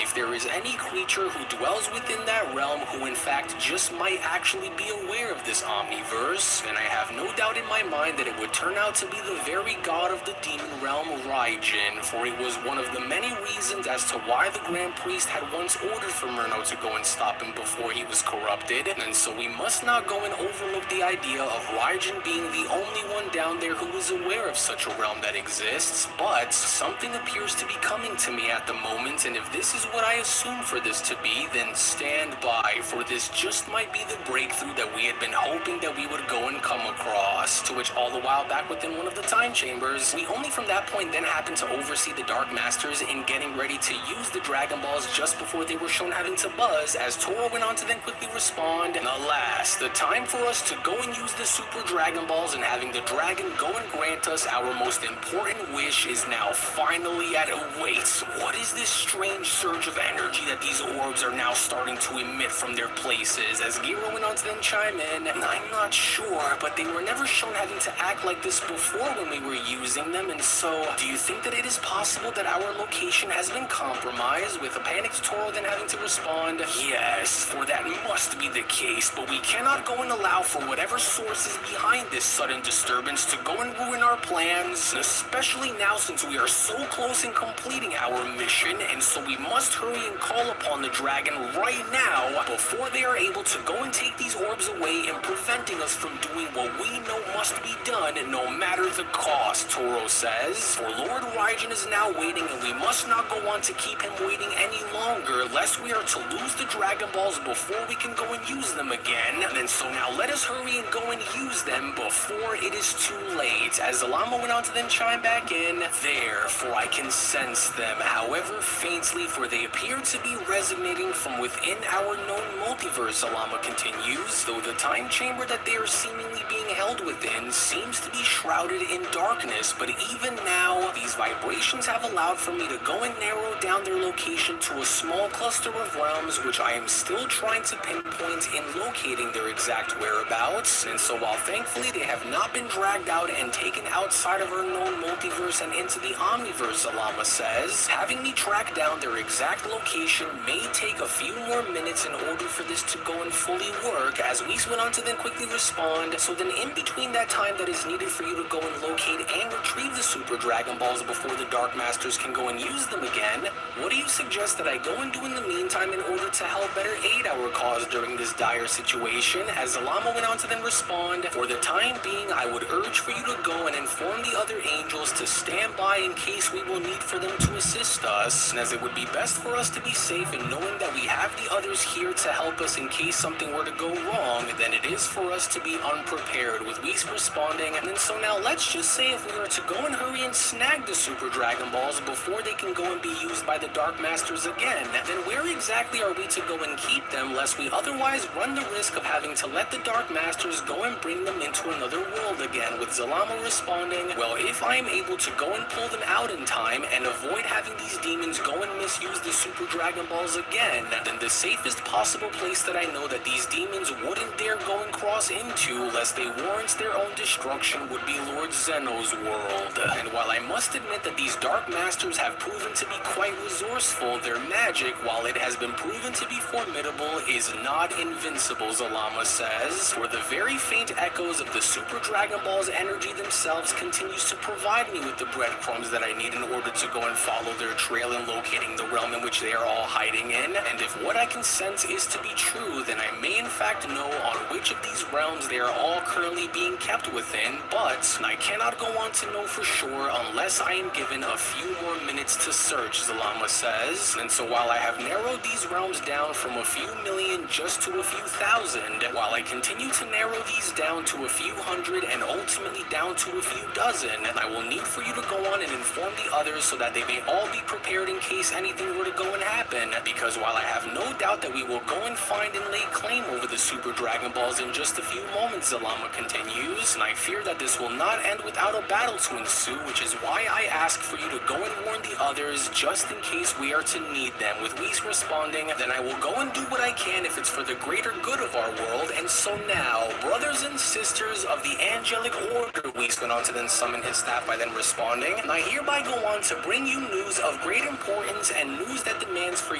if there is any creature who dwells within that realm who in fact just might actually be aware of this omniverse, then I have no doubt in my mind that it would turn out to be the very god of the demon realm, Raijin, for it was one of the many reasons as to why the Grand Priest had once ordered for Murno to go and stop him before he was corrupted, and so we must not go and overlook the idea of Raijin being the only one down there who is aware of such a realm that exists. But something appears to be coming to me at the moment, and if this is what I assume for this to be, then stand by, for this just might be the breakthrough that we had been hoping that we would go and come across. To which all the while back within one of the time chambers, we only from that point then happened to oversee the Dark Masters in getting ready to use the Dragon Balls just before they were shown having to buzz, as Toro went on to then quickly respond, and alas, the time for us to go and use the Super Dragon Balls and having the dragon go and grant us our most important wish is now finally at a wait. What is this strange surge of energy that these orbs are now starting to emit from their places? As Gero went on to then chime in, I'm not sure, but they were never shown having to act like this before when we were using them, and so, do you think that it is possible that our location has been compromised, with a panicked Toro then having to respond, yes, for that must be the case, but we cannot go and allow for whatever source is behind this sudden disturbance to go and ruin our plans, especially now since we are so close in completing our mission, and so we must hurry and call upon the dragon right now before they are able to go and take these orbs away and preventing us from doing what we know must be done no matter the cost, Toro says. For Lord Raijin is now waiting, and we must not go on to keep him waiting any longer, lest we are to lose the Dragon Balls before we can go and use them again. And so now let us hurry and go and use them before it is too late. As Zalama went on to then chime back in, therefore I can sense them, however faintly, for they appear to be resonating from within our known multiverse, Zalama continues, though the time chamber that they are seemingly being held within seems to be shrouded in darkness, but even now, these vibrations have allowed for me to go and narrow down their location to a small cluster of realms, which I am still trying to pinpoint in locating their exact whereabouts, and so while thankfully they have not been dragged out and taken outside of our known multiverse and into the Omniverse, Alama says, having me track down their exact location may take a few more minutes in order for this to go and fully work, as Whis went on to then quickly respond, so then in between that time that is needed for you to go and locate and retrieve the Super Dragon Balls before the Dark Masters can go and use them again, what do you suggest that I go and do in the meantime in order to help better aid our cause during this dire situation? As Zalama went on to then respond, for the time being, I would urge for you to go and inform the other angels to stand by in case we will need for them to assist us, and as it would be best for us to be safe in knowing that we have the others here to help us in case something were to go wrong, then it is for us to be unprepared, with Whis responding, and then so now let's just say if we were to go and hurry and snag the Super Dragon Balls before they can go and be used by the Dark Masters again, then where exactly are we to go and keep them, lest we otherwise run the risk of having to let the Dark Masters go and bring them into another world again, with Zalama responding, well, if I am able to go and pull them out in time and avoid having these demons go and misuse the Super Dragon Balls again, then the safest possible place that I know that these demons wouldn't dare go and cross into, lest they warrant their own destruction, would be Lord Zeno's world. And while I must admit that these Dark Masters have proven to be quite resourceful, their magic, while it has been proven to be formidable, is not invincible, Zalama says, for the very faint echoes of the Super Dragon Ball's energy themselves continues to provide me with the breadcrumbs that I need in order to go and follow their trail in locating the realm in which they are all hiding in, and if what I can sense is to be true, then I may in fact know on which of these realms they are all currently being kept within, but I cannot go on to know for sure unless I am given a few more minutes to search, Zalama says, and so while I have narrowed these realms down from a few million just to a few thousand, while I continue to narrow these down to a few hundred and ultimately down to a few dozen, I will need for you to go on and inform the others so that they may all be prepared in case anything were to go and happen, because while I have no doubt that we will go and find and lay claim over the Super Dragon Balls in just a few moments, Zalama continues, and I fear that this will not end without a battle to ensue, which is why I ask for you to go and warn the others just in case we are to need them, with Whis responding, then I will go and do what I can if it's for the greater good of our world, and so now, brothers and sisters of the Angelic Order, Whis went on to then summon his staff by then responding, and I hereby go on to bring you news of great importance and news that demands for